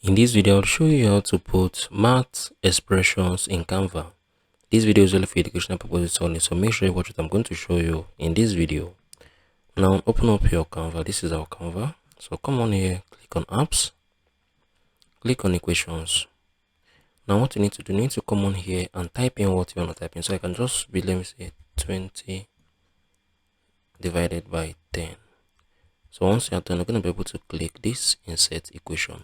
In this video, I'll show you how to put math expressions in Canva. This video is only for educational purposes only, so make sure you watch what I'm going to show you in this video. Now, open up your Canva. This is our Canva. So come on here, click on apps, click on equations. Now, what you need to do, you need to come on here and type in what you want to type in. So I can just be, let me say 20 divided by 10. So once you are done, you're going to be able to click this insert equation.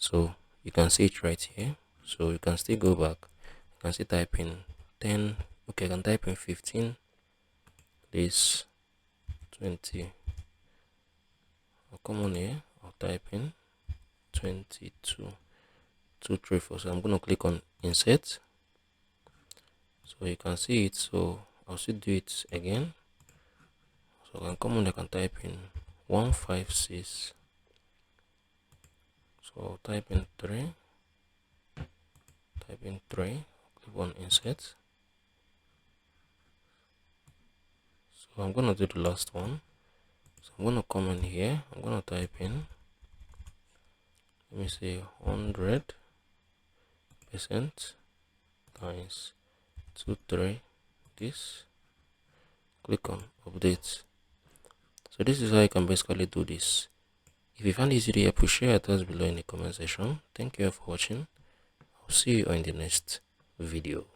So you can see it right here. So you can still go back. You can still type in 10. Okay, I can type in 15. This 20. I'll come on here. I'll type in 22. 2, 3, 4. So I'm going to click on insert. So you can see it. So I'll still do it again. So I can come on. I can type in 156. So I'll type in 3. Type in 3. Click on insert. So I'm gonna do the last one. So I'm gonna come in here. I'm gonna type in, let me say 100% times 23. This. Click on update. So this is how you can basically do this. If you found this video helpful, share your thoughts below in the comment section. Thank you for watching. I'll see you in the next video.